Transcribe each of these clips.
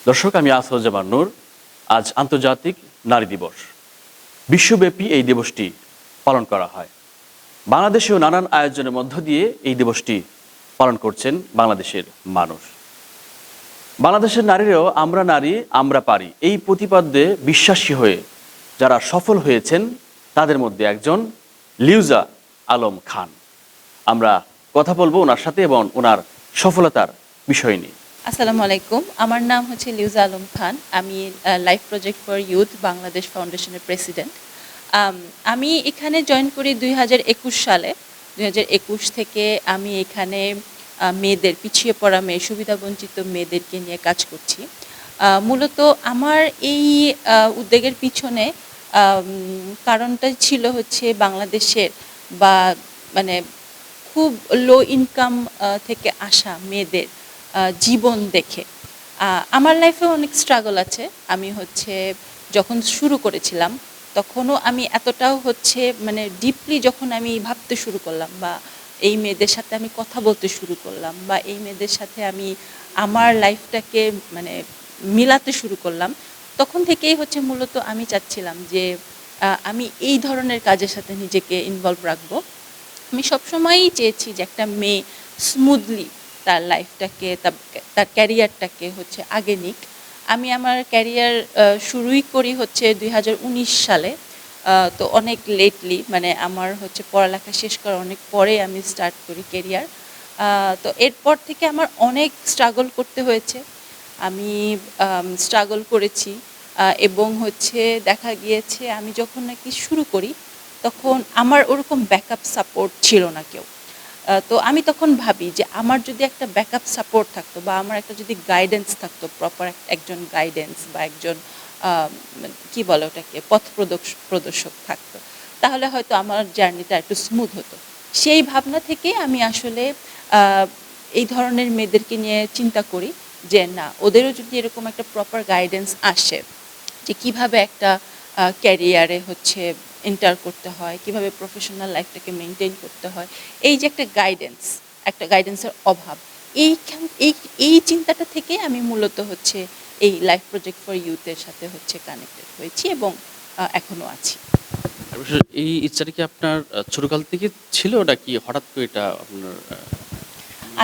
দর্শক, আমি আসরুজ্জামান নূর। আজ আন্তর্জাতিক নারী দিবস। বিশ্বব্যাপী এই দিবসটি পালন করা হয়। বাংলাদেশেও নানান আয়োজনের মধ্য দিয়ে এই দিবসটি পালন করছেন বাংলাদেশের মানুষ। বাংলাদেশের নারীরাও আমরা নারী আমরা পারি এই প্রতিপাদ্যে বিশ্বাসী হয়ে যারা সফল হয়েছেন তাদের মধ্যে একজন লিউজা আলম খান। আমরা কথা বলবো ওনার সাথে এবং ওনার সফলতার বিষয় নিয়ে। আসসালামু আলাইকুম, আমার নাম হচ্ছে লিউজা আলম খান। আমি life project for youth Bangladesh ফাউন্ডেশনের প্রেসিডেন্ট। আমি এখানে জয়েন করি 2021 সালে। 2021 থেকে আমি এখানে মেয়েদের, পিছিয়ে পড়া মেয়ে, সুবিধাবঞ্চিত মেয়েদেরকে নিয়ে কাজ করছি। মূলত আমার এই উদ্যোগের পিছনে কারণটা ছিল হচ্ছে বাংলাদেশের বা মানে খুব লো ইনকাম থেকে আসা মেয়েদের জীবন দেখে। আমার লাইফে অনেক স্ট্রাগল আছে। আমি হচ্ছে যখন শুরু করেছিলাম তখনও আমি এতটাও হচ্ছে ডিপলি যখন আমি ভাবতে শুরু করলাম বা এই মেয়েদের সাথে আমি কথা বলতে শুরু করলাম বা এই মেয়েদের সাথে আমি আমার লাইফটাকে মিলাতে শুরু করলাম, তখন থেকেই হচ্ছে মূলত আমি চাচ্ছিলাম যে আমি এই ধরনের কাজের সাথে নিজেকে ইনভলভ রাখবো। আমি সবসময়ই চেয়েছি যে একটা মেয়ে স্মুথলি তার লাইফটাকে, তার ক্যারিয়ারটাকে হচ্ছে আগে নিক। আমি আমার ক্যারিয়ার শুরুই করি হচ্ছে 2019 সালে। তো অনেক লেটলি, আমার হচ্ছে পড়ালেখা শেষ করার অনেক পরে আমি স্টার্ট করি ক্যারিয়ার। তো এরপর থেকে আমার অনেক স্ট্রাগল করতে হয়েছে। আমি স্ট্রাগল করেছি এবং হচ্ছে দেখা গিয়েছে আমি যখন নাকি শুরু করি তখন আমার ওরকম ব্যাকআপ সাপোর্ট ছিল না কেউ। তো আমি তখন ভাবি যে আমার যদি একটা ব্যাকআপ সাপোর্ট থাকতো বা আমার একটা যদি গাইডেন্স থাকতো, প্রপার একজন গাইডেন্স বা একজন কি বলে ওটাকে, পথ প্রদর্শক থাকতো, তাহলে হয়তো আমার জার্নিটা একটু স্মুথ হতো। সেই ভাবনা থেকে আমি আসলে এই ধরনের মেয়েদেরকে নিয়ে চিন্তা করি যে না, ওদেরও যদি এরকম একটা প্রপার গাইডেন্স আসে যে কিভাবে একটা ক্যারিয়ারে হচ্ছে এন্টার করতে হয়, কিভাবে প্রফেশনাল লাইফটাকে মেনটেন করতে হয়, এই যে একটা গাইডেন্সের অভাব, এই এই চিন্তাটা থেকে আমি মূলত হচ্ছে এই লাইফ প্রজেক্ট ফর ইউথের সাথে হচ্ছে কানেক্টেড হয়েছি এবং এখনও আছি। এই ইচ্ছাটা কি আপনার ছোটকাল থেকে ছিল নাকি হঠাৎ করে এটা আপনার?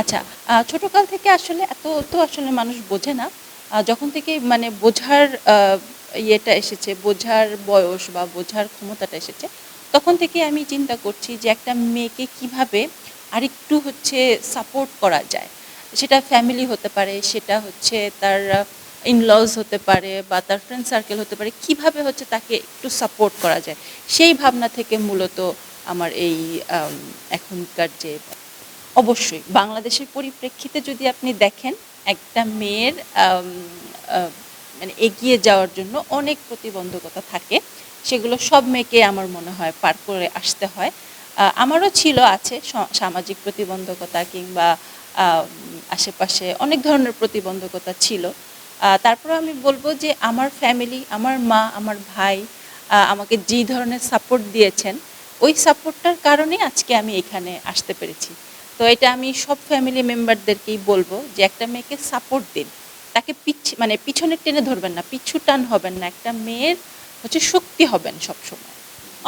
আচ্ছা, ছোটকাল থেকে আসলে এত তো আসলে মানুষ বোঝে না। যখন থেকে বোঝার ইয়েটা এসেছে, বোঝার বয়স বা বোঝার ক্ষমতাটা এসেছে, তখন থেকে আমি চিন্তা করছি যে একটা মেয়েকে কিভাবে আরেকটু হচ্ছে সাপোর্ট করা যায়। সেটা ফ্যামিলি হতে পারে, সেটা হচ্ছে তার ইনলজ হতে পারে বা তার ফ্রেন্ড সার্কেল হতে পারে, কিভাবে হচ্ছে তাকে একটু সাপোর্ট করা যায়। সেই ভাবনা থেকে মূলত আমার এই এখনকার যে, অবশ্যই বাংলাদেশের পরিপ্রেক্ষিতে যদি আপনি দেখেন, একটা মেয়ের এগিয়ে যাওয়ার জন্য অনেক প্রতিবন্ধকতা থাকে। সেগুলো সব মেয়েকে আমার মনে হয় পার করে আসতে হয়। আমারও আছে সামাজিক প্রতিবন্ধকতা কিংবা আশেপাশে অনেক ধরনের প্রতিবন্ধকতা ছিল। তারপরে আমি বলবো যে আমার ফ্যামিলি, আমার মা, আমার ভাই আমাকে যে ধরনের সাপোর্ট দিয়েছেন, ওই সাপোর্টটার কারণেই আজকে আমি এখানে আসতে পেরেছি। তো এটা আমি সব ফ্যামিলি মেম্বারদেরকেই বলবো যে একটা মেয়েকে সাপোর্ট দিন, তাকে পিছনে টেনে ধরবেন না, পিছু টান হবেন না। একটা মেয়ের হচ্ছে শক্তি হবেন সবসময়।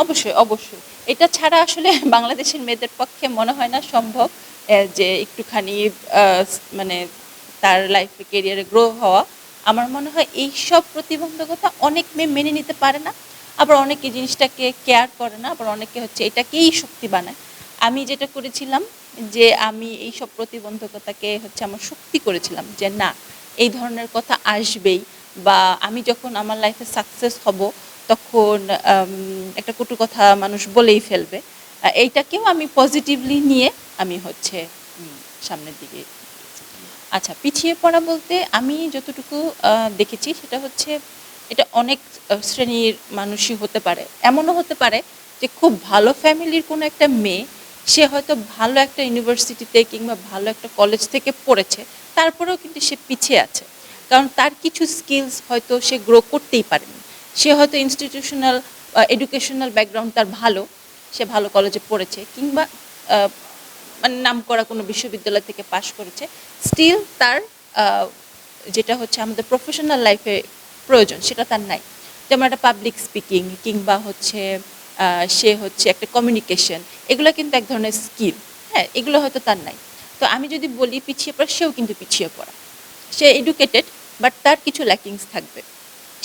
অবশ্যই অবশ্যই, এটা ছাড়া আসলে বাংলাদেশের মেয়েদের পক্ষে মনে হয় না সম্ভব যে একটুখানি মানে তার লাইফে কেরিয়ারে গ্রো হওয়া। আমার মনে হয় এইসব প্রতিবন্ধকতা অনেক মেয়ে মেনে নিতে পারে না, আবার অনেকে জিনিসটাকে কেয়ার করে না, আবার অনেকে হচ্ছে এটাকেই শক্তি বানায়। আমি যেটা করেছিলাম যে আমি এই সব প্রতিবন্ধকতাকে হচ্ছে আমার শক্তি করেছিলাম যে না, এই ধরনের কথা আসবেই, বা আমি যখন আমার লাইফে সাকসেস হব তখন একটা কটু কথা মানুষ বলেই ফেলবে। এইটাকেও আমি পজিটিভলি নিয়ে আমি হচ্ছে সামনের দিকে। আচ্ছা, পিছিয়ে পড়া বলতে আমি যতটুকু দেখেছি সেটা হচ্ছে এটা অনেক শ্রেণীর মানুষই হতে পারে। এমনও হতে পারে যে খুব ভালো ফ্যামিলির কোনো একটা মেয়ে, সে হয়তো ভালো একটা ইউনিভার্সিটিতে কিংবা ভালো একটা কলেজ থেকে পড়েছে, তারপরেও কিন্তু সে পিছিয়ে আছে। কারণ তার কিছু স্কিলস হয়তো সে গ্রো করতেই পারেনি। সে হয়তো ইনস্টিটিউশনাল এডুকেশনাল ব্যাকগ্রাউন্ড তার ভালো, সে ভালো কলেজে পড়েছে কিংবা নামকরা কোনো বিশ্ববিদ্যালয় থেকে পাশ করেছে, স্টিল তার যেটা হচ্ছে আমাদের প্রফেশনাল লাইফে প্রয়োজন সেটা তার নাই। যেমন একটা পাবলিক স্পিকিং কিংবা হচ্ছে সে হচ্ছে একটা কমিউনিকেশন, এগুলো কিন্তু এক ধরনের স্কিল। হ্যাঁ, এগুলো হয়তো তার নাই। তো আমি যদি বলি পিছিয়ে পড়া, সেও কিন্তু পিছিয়ে পড়া। সে এডুকেটেড, বাট তার কিছু ল্যাকিংস থাকবে।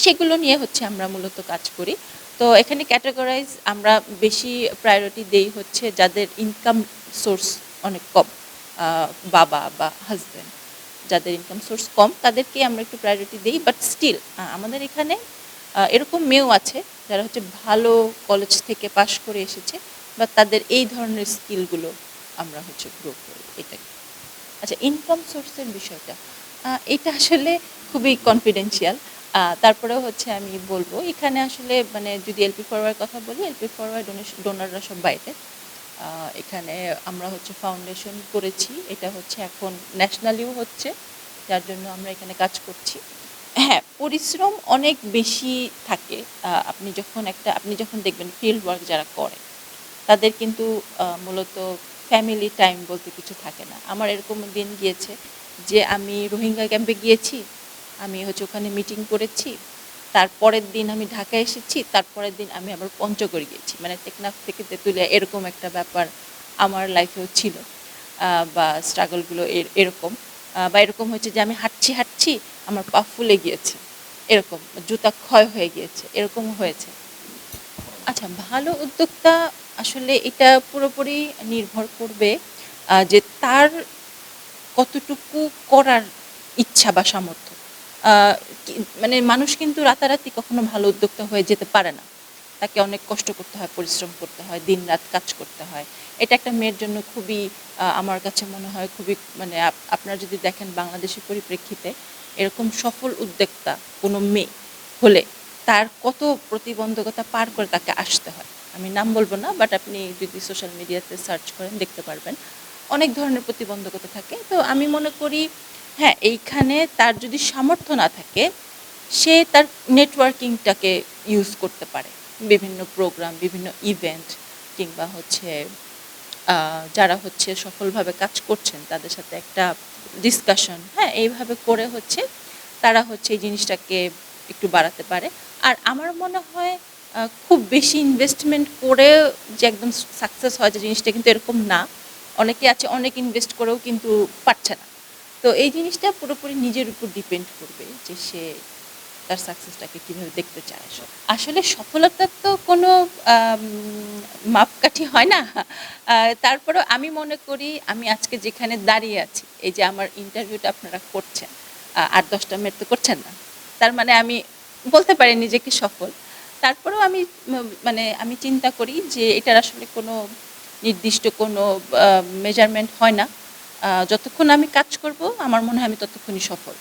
সেগুলো নিয়ে হচ্ছে আমরা মূলত কাজ করি। তো এখানে ক্যাটাগরাইজ আমরা বেশি প্রায়োরিটি দেই হচ্ছে যাদের ইনকাম সোর্স অনেক কম, বাবা বা হাজব্যান্ড, যাদের ইনকাম সোর্স কম তাদেরকে আমরা একটু প্রায়োরিটি দিই। বাট স্টিল আমাদের এখানে এরকম মেয়েও আছে যারা হচ্ছে ভালো কলেজ থেকে পাশ করে এসেছে, বা তাদের এই ধরনের স্কিলগুলো আমরা হচ্ছে গ্রো করি এটাই। আচ্ছা, ইনকাম সোর্সের বিষয়টা এটা আসলে খুবই কনফিডেন্সিয়াল। তারপরেও হচ্ছে আমি বলবো এখানে আসলে মানে যদি এলপি ফরওয়ার্ড কথা বলি, এলপি ফরওয়ার্ড ডোনাররা সব বাইরে। এখানে আমরা হচ্ছে ফাউন্ডেশন করেছি, এটা হচ্ছে এখন ন্যাশনালিও হচ্ছে, যার জন্য আমরা এখানে কাজ করছি। হ্যাঁ, পরিশ্রম অনেক বেশি থাকে। আপনি যখন দেখবেন ফিল্ড ওয়ার্ক যারা করে তাদের কিন্তু মূলত ফ্যামিলি টাইম বলতে কিছু থাকে না। আমার এরকম দিন গিয়েছে যে আমি রোহিঙ্গা ক্যাম্পে গিয়েছি, আমি হচ্ছে ওখানে মিটিং করেছি, তারপরের দিন আমি ঢাকায় এসেছি, তারপরের দিন আমি আবার পঞ্চগড় গিয়েছি, মানে টেকনাফ থেকে তেঁতুলিয়া, এরকম একটা ব্যাপার আমার লাইফেও ছিল। বা স্ট্রাগলগুলো এরকম, বা এরকম হচ্ছে যে আমি হাঁটছি হাঁটছি আমার পা ফুলে গিয়েছে, এরকম জুতা ক্ষয় হয়ে গিয়েছে, এরকমও হয়েছে। আচ্ছা, ভালো উদ্যোক্তা আসলে এটা পুরোপুরি নির্ভর করবে যে তার কতটুকু করার ইচ্ছা বা সামর্থ্য। মানে মানুষ কিন্তু রাতারাতি কখনো ভালো উদ্যোক্তা হয়ে যেতে পারে না। তাকে অনেক কষ্ট করতে হয়, পরিশ্রম করতে হয়, দিনরাত কাজ করতে হয়। এটা একটা মেয়ের জন্য খুবই আমার কাছে মনে হয় খুবই মানে আপনারা যদি দেখেন বাংলাদেশের পরিপ্রেক্ষিতে এরকম সফল উদ্যোক্তা কোনো মেয়ে হলে তার কত প্রতিবন্ধকতা পার করে তাকে আসতে হয়। আমি নাম বলবো না, বাট আপনি যদি সোশ্যাল মিডিয়াতে সার্চ করেন দেখতে পারবেন অনেক ধরনের প্রতিবন্ধকতা থাকে। তো আমি মনে করি হ্যাঁ, এইখানে তার যদি সামর্থ্য না থাকে সে তার নেটওয়ার্কিংটাকে ইউজ করতে পারে। বিভিন্ন প্রোগ্রাম, বিভিন্ন ইভেন্ট কিংবা হচ্ছে যারা হচ্ছে সফলভাবে কাজ করছেন তাদের সাথে একটা ডিসকাশন, হ্যাঁ, এইভাবে করে হচ্ছে তারা হচ্ছে এই জিনিসটাকে একটু বাড়াতে পারে। আর আমার মনে হয় খুব বেশি ইনভেস্টমেন্ট করে যে একদম সাকসেস হয় যে জিনিসটা কিন্তু এরকম না। অনেকে আছে অনেক ইনভেস্ট করেও কিন্তু পারছে না। তো এই জিনিসটা পুরোপুরি নিজের উপর ডিপেন্ড করবে যে সে তার সাকসেসটাকে কীভাবে দেখতে চায়। আসলে সফলতার তো কোনো মাপকাঠি হয় না। তারপরেও আমি মনে করি আমি আজকে যেখানে দাঁড়িয়ে আছি, এই যে আমার ইন্টারভিউটা আপনারা করছেন, ৮-১০টা মিনিট তো করছেন না, তার মানে আমি বলতে পারি নিজেকে সফল। তারপরেও আমি মানে আমি চিন্তা করি যে এটার আসলে কোনো নির্দিষ্ট কোনো মেজারমেন্ট হয় না। যতক্ষণ আমি কাজ করব আমার মনে হয় আমি ততক্ষণই সফল।